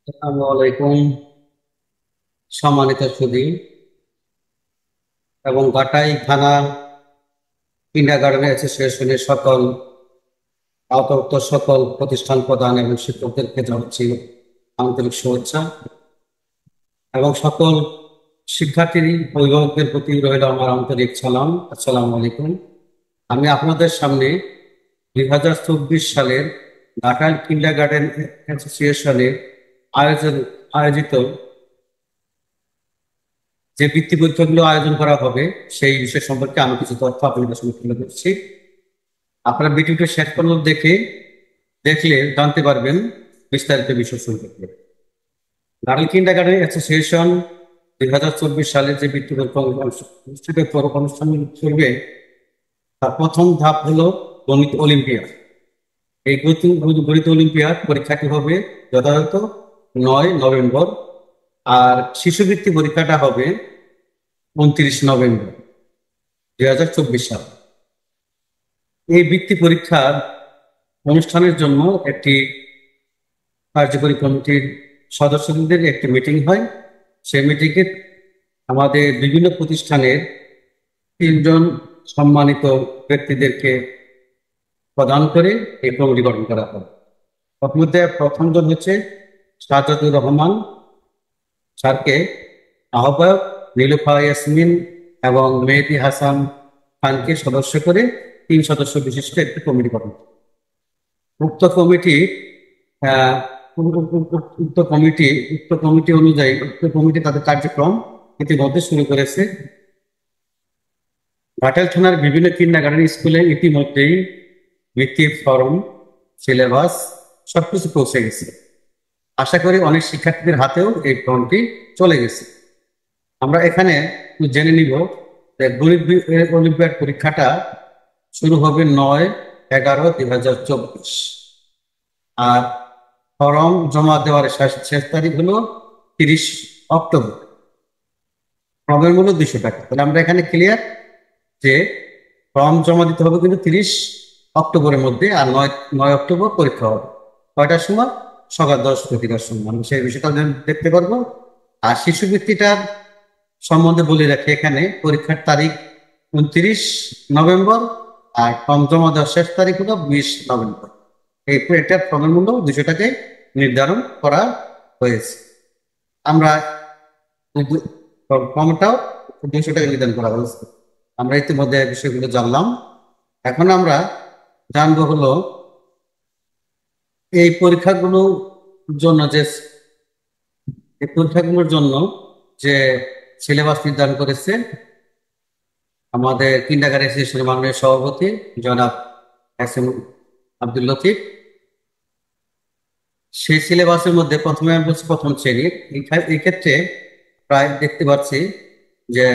আসসালামু আলাইকুম। সম্মানিত সুধী এবং ঘাটাই থানা কিন্ডারগার্টেন অ্যাসোসিয়েশনের সকল আওতাভুক্ত সকল প্রতিষ্ঠান প্রধান এবং শিক্ষকদেরকে জানাচ্ছি আন্তরিক শুভেচ্ছা এবং সকল শিক্ষার্থী অভিভাবকদের প্রতি রইল আমার আন্তরিক সালাম। আসসালামু আলাইকুম। আমি আপনাদের সামনে 2024 সালের ঘাটাইল কিন্ডারগার্টেন অ্যাসোসিয়েশনের আয়োজন আয়োজিত যে বৃত্তি পরীক্ষাগুলো আয়োজন করা হবে সেই বিষয় সম্পর্কে আমি কিছু তথ্য আপনাদের সঙ্গে তুলে ধরছি। আপনারা ভিডিওটা শেষ পর্যন্ত দেখলে জানতে পারবেন বিস্তারিত বিষয় সম্পর্কে। গার্ল কিন্ডারগার্টেন অ্যাসোসিয়েশন 2024 সালে যে বৃত্তি পরীক্ষা অনুষ্ঠিত অনুষ্ঠান চলবে তার প্রথম ধাপ হলো গণিত অলিম্পিয়াড। এই গণিত অলিম্পিয়াড পরীক্ষাটি হবে যথাযথ 9 নভেম্বর, আর শিশুবৃত্তি পরীক্ষাটা হবে 29 নভেম্বর 2024 সাল। এই বৃত্তি পরীক্ষার অনুষ্ঠানের জন্য একটি কার্যকরী কমিটির সদস্যদের একটি মিটিং হয়। সেই মিটিংয়ে আমাদের বিভিন্ন প্রতিষ্ঠানের 3 জন সম্মানিত ব্যক্তিদেরকে প্রদান করে এই কমিটি গঠন করা হয়। প্রথম জন হচ্ছে সাজ্জাদুর রহমান স্যারকে আহ্বায়ক, নীলুফা ইয়াসমিন এবং মেহেদী হাসান খানকে সদস্য করে 3 সদস্য বিশিষ্ট একটি কমিটি গঠন করে। উক্ত কমিটি আহ, উক্ত কমিটি অনুযায়ী উক্ত কমিটি তাদের কার্যক্রম ইতিমধ্যে শুরু করেছে। ঘাটাইল থানার বিভিন্ন কিন্ডারগার্টেন স্কুলে ইতিমধ্যেই বৃত্তির ফর্ম, সিলেবাস সবকিছু পৌঁছে গেছে। আশা করি অনেক শিক্ষার্থীদের হাতেও এই ফর্মটি চলে গেছে। আমরা এখানে জেনে নিব যে গণিত অলিম্পিয়াড পরীক্ষাটা শুরু হবে 9/11/2024, আর ফর্ম জমা দেওয়ার শেষ তারিখ হলো 30 অক্টোবর। ফর্মের মূল্য 200 টাকা। তাহলে আমরা এখানে ক্লিয়ার যে ফর্ম জমা দিতে হবে কিন্তু 30 অক্টোবরের মধ্যে, আর 9 অক্টোবর পরীক্ষা হবে। কয়টার সময়? সকাল 10টার সময়। আমি সেই বিষয়টা দেখতে পারবো। আর শিশুবৃত্তিটার সম্বন্ধে বলে রাখি, এখানে পরীক্ষার তারিখ 29 নভেম্বর, আর ফর্ম জমা দেওয়ার শেষ তারিখ হলো 20 নভেম্বর। এটার ফর্মের মূল্য 200 টাকায় নির্ধারণ করা হয়েছে। আমরা ফর্মটাও 200 টাকা নির্ধারণ করা হয়েছে। আমরা ইতিমধ্যে বিষয়গুলো জানলাম। এখন আমরা জানবো হলো এই পরীক্ষাগুলোর জন্য যে এই পরীক্ষাগুলোর জন্য যে সিলেবাস নির্ধারণ করেছে আমাদের কিন্ডারগার্টেন অ্যাসোসিয়েশনের মাননীয় সভাপতি জনাব এস এম আব্দুল লতিফ। সেই সিলেবাসের মধ্যে প্রথমে আমি বলছি প্রথম শ্রেণীর। এই ক্ষেত্রে প্রায় দেখতে পাচ্ছি যে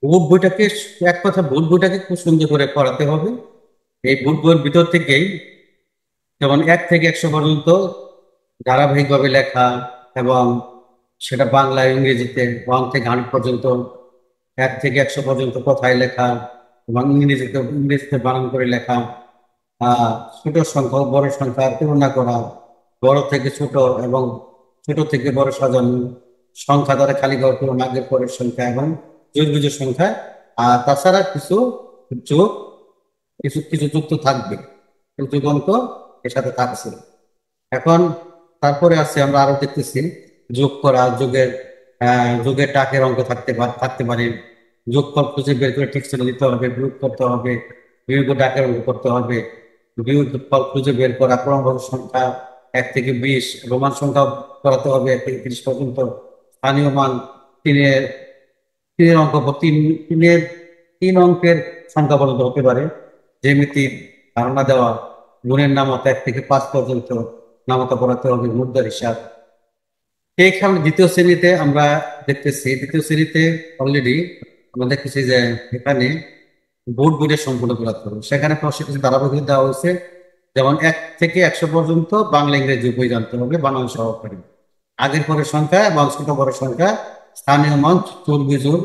বোর্ড বইটাকে, এক কথা বোর্ড বইটাকে খুব সুন্দর করে পড়াতে হবে। এই বোর্ড বইয়ের ভিতর থেকেই যেমন 1 থেকে 100 পর্যন্ত ধারাবাহিকভাবে লেখা, এবং সেটা বাংলা ইংরেজিতে 1 থেকে 100 পর্যন্ত, 1 থেকে 100 পর্যন্ত কথায় লেখা এবং ইংরেজিতে বানান করে লেখা, ছোট সংখ্যা ও বড় সংখ্যা তুলনা করা, বড় থেকে ছোট এবং ছোট থেকে বড় সাজানো, সংখ্যা দ্বারা খালি ঘর পূরণ, আগের পরের সংখ্যা এবং যোগ সংখ্যা। আর তাছাড়া যোগ কিছু কিছু যুক্ত থাকবে, যোগ অঙ্ক এর সাথে থাকছে। এখন তারপরে আছে, আমরা আরো দেখতেছি যোগ করা, যোগের টাকের অঙ্ক থাকতে পারে। যোগফল খুঁজে বের করে ঠিক ছেড়ে দিতে হবে, বিয়োগ করতে হবে, বিয়োগ ও ডাকের অঙ্ক করতে হবে, বিয়োগ ফল খুঁজে বের করা, ক্রমবর্ধ সংখ্যা 1 থেকে 20, রোমান সংখ্যা করাতে হবে 1 থেকে 30 পর্যন্ত, স্থানীয় মান, তিনের তিনের অঙ্ক তিনের 3 অঙ্কের সংখ্যা পর্যন্ত হতে পারে, জ্যামিতির ধারণা দেওয়া, গুণের নামতা 1 থেকে 5 পর্যন্ত নামতা পড়াতে হবে, মুদ্রার হিসাব। এইখানে দ্বিতীয় শ্রেণীতে অলরেডি আমরা দেখতেছি যে এখানে বোর্ড বইটা সম্পূর্ণ করাতে হবে। সেখানে প্রশ্ন কিছু ধারাবাহিক দেওয়া হয়েছে, যেমন 1 থেকে 100 পর্যন্ত বাংলা ইংরেজি বই জানতে হবে বানান সহকারে, আগের পরের সংখ্যা এবং ছোট বড় সংখ্যা, স্থানীয় মান, চোর বিজোড়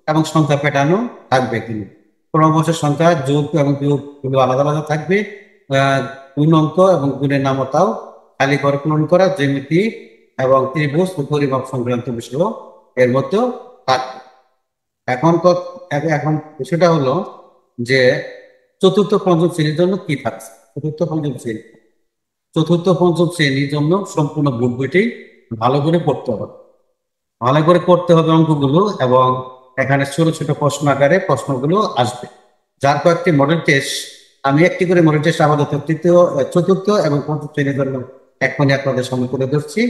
এবং সংখ্যা পেটানো থাকবে। কিন্তু ক্রমবর্ষের সংখ্যা, যোগ এবং বিয়োগ গুলো আলাদা আলাদা থাকবে। গুণ অঙ্ক এবং গুণের নামতাও খালি ঘর পূরণ করা, জ্যামিতি এবং ত্রিভুজ ও পরিমাপ সংক্রান্ত বিষয় এর মধ্যে থাকবে। এখন এখন বিষয়টা হলো যে চতুর্থ পঞ্চম শ্রেণীর জন্য কি থাকছে। চতুর্থ পঞ্চম শ্রেণীর জন্য সম্পূর্ণ বুক বইটি ভালো করে পড়তে হবে, অঙ্কগুলো, এবং এখানে ছোট ছোট প্রশ্ন আকারে প্রশ্নগুলো আসবে। যার কয়েকটি মডেল টেস্ট, আমি একটি করে মডেল টেস্ট আপাতত চতুর্থ এবং পঞ্চম শ্রেণীর জন্য এখনই আপনাদের সামনে তুলে ধরছি।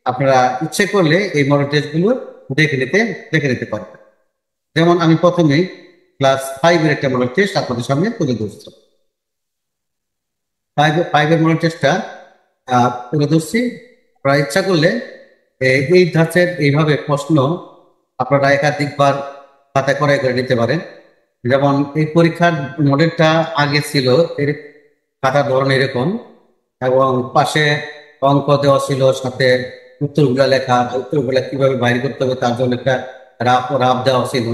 আপনারা ইচ্ছে করলে এই মডেল টেস্ট গুলো দেখে নিতে পারবেন। যেমন আমি প্রথমেই ক্লাস 5 এর একটা মডেল টেস্ট আপনাদের সামনে তুলে ধরছি। ফাইভের মডেল টেস্টটা তুলে ধরছি। আপনারা ইচ্ছা করলে এই ধাঁচের এইভাবে প্রশ্ন আপনারা একাধিকবার খাতা করে নিতে পারেন। যেমন এই পরীক্ষার মডেলটা আগে ছিল, এর খাতার ধরন এরকম, এবং পাশে অঙ্ক দেওয়া ছিল, সাথে উত্তরগুলা লেখা, উত্তরগুলা কিভাবে বাইর করতে হবে তার জন্য একটা রাফ রাফ দেওয়া ছিল।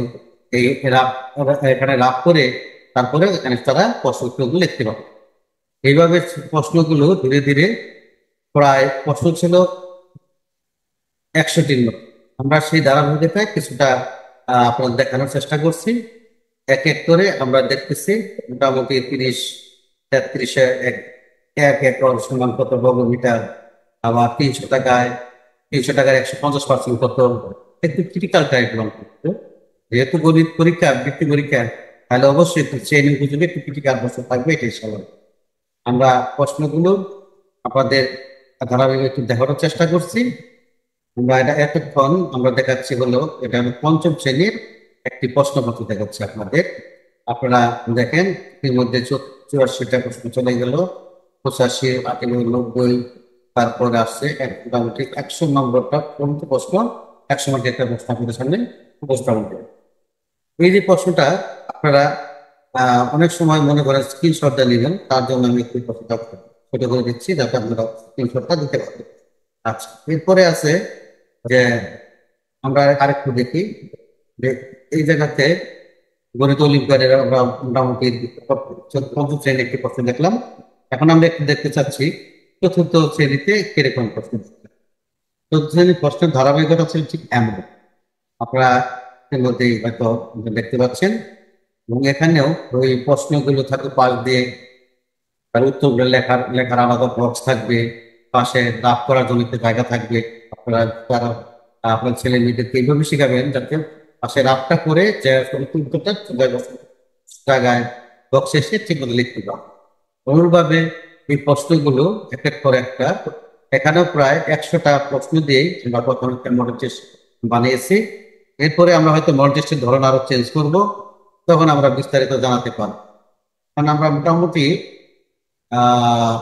এই রাফ এখানে রাফ করে তারপরে এখানে তারা প্রশ্নগুলো লিখতে পারে। এইভাবে প্রশ্নগুলো ধীরে ধীরে, প্রায় প্রশ্ন ছিল 100টির মতো। আমরা সেই ধারাবাহিকতায় কিছুটা আপনাদের দেখানোর চেষ্টা করছি। এক এক করে আমরা দেখতেছি মোটামুটি 30-33 এক এক একর সমান কত বর্গমিটার, আবার 300 টাকার 150% কত, একটু ক্রিটিক্যাল টাইপ অঙ্ক। যেহেতু গণিত পরীক্ষা, বৃত্তি পরীক্ষা, তাহলে অবশ্যই একটু শ্রেণী উপযোগী একটু ক্রিটিক্যাল প্রশ্ন থাকবে, এটাই স্বাভাবিক। আমরা প্রশ্নগুলো আপনাদের ধারাবাহিক একটু দেখানোর চেষ্টা করছি। আমরা এটা এতক্ষণ আমরা দেখাচ্ছি হলো, এটা হলো পঞ্চম শ্রেণীর একটি প্রশ্নপত্র দেখাচ্ছি আপনাদের। আপনারা দেখেন এর মধ্যে 84টা প্রশ্ন চলে গেল, 85, 90, তারপরে আসছে মোটামুটি 100 নম্বরটা প্রশ্ন, 100 মার্কের একটা প্রশ্ন আপনাদের সামনে উপস্থাপন করবে। এই যে প্রশ্নটা আপনারা অনেক সময় মনে করেন স্ক্রিনশটটা নেবেন, তার জন্য আমি একটু প্রশ্নটা ছোট করে দিচ্ছি যাতে আপনারা স্ক্রিনশটটা দিতে পারেন। আচ্ছা, এরপরে আছে যে আমরা আরেকটু দেখি যে এই জায়গাতে গণিত অলিম্পিয়াডের আমরা মোটামুটি পঞ্চম শ্রেণীর একটি প্রশ্ন দেখলাম। এখন আমরা একটু দেখতে চাচ্ছি চতুর্থ শ্রেণীতে কিরকম প্রশ্ন। চতুর্থ শ্রেণীর প্রশ্নের ধারাবাহিকতা ছিল ঠিক এমন, আপনারা এর মধ্যেই হয়তো দেখতে পাচ্ছেন, এবং এখানেও ওই প্রশ্নগুলো থাকবে পাশ দিয়ে, তার উত্তরগুলো লেখার আলাদা বক্স থাকবে, পাশে রাফ করার জন্য একটা জায়গা থাকবে। আপনারা তারা আপনার ছেলে মেয়েদেরকে এইভাবে শিখাবেন যাতে পাশে রাফটা করে যে উত্তরটা জায়গায় বক্স এসে ঠিক মতো লিখতে পারে। অনুরূপভাবে এই প্রশ্নগুলো এক এক করে একটা, এখানেও প্রায় 100টা প্রশ্ন দিয়েই আমরা প্রথম একটা মডেল টেস্ট বানিয়েছি। এরপরে আমরা হয়তো মডেল টেস্টের ধরন আরো চেঞ্জ করব, তখন আমরা বিস্তারিত জানাতে পারবো। কারণ আমরা মোটামুটি আহ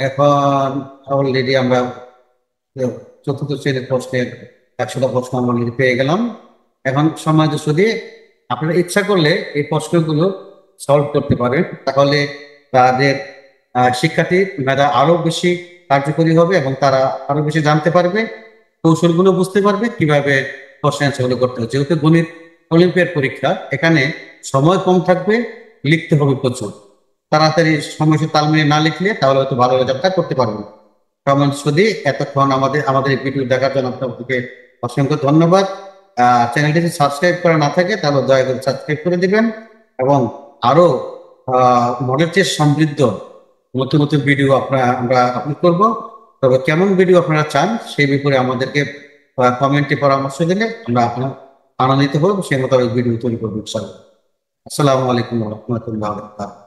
এখন অলরেডি আমরা চতুর্থ শ্রেণীর প্রশ্নের 100টা প্রশ্ন আমরা অলরেডি পেয়ে গেলাম। এখন সময় যদি আপনারা ইচ্ছা করলে এই প্রশ্নগুলো সলভ করতে পারেন, তাহলে তাদের শিক্ষার্থী মেধা আরো বেশি কার্যকরী হবে এবং তারা আরো বেশি জানতে পারবে, কৌশলগুলো বুঝতে পারবে কিভাবে প্রশ্ন অ্যান্সারগুলো করতে হবে। যেহেতু গণিত অলিম্পিয়াড পরীক্ষা, এখানে সময় কম থাকবে, লিখতে হবে প্রচুর। তাড়াতাড়ি সময় তাল মিলিয়ে না লিখলে তাহলে হয়তো ভালো রেজাল্টটা করতে পারবো না। কারণ যদি এতক্ষণ আমাদের এই ভিডিও দেখার জন্য আপনাদেরকে অসংখ্য ধন্যবাদ। চ্যানেলটি যদি সাবস্ক্রাইব করা না থাকে তাহলে দয়া করে সাবস্ক্রাইব করে দিবেন, এবং আরো মডেল টেস্ট সমৃদ্ধ নতুন নতুন ভিডিও আমরা আপলোড করব। তবে কেমন ভিডিও আপনারা চান সেই ব্যাপারে আমাদেরকে কমেন্টে পরামর্শ দিলে আমরা আনন্দিত হব, সেই মোতাবেক ভিডিও তৈরি করবো ইনশাআল্লাহ। আসসালামু আলাইকুম ওয়া রাহমাতুল্লাহি ওয়া বারাকাতুহু।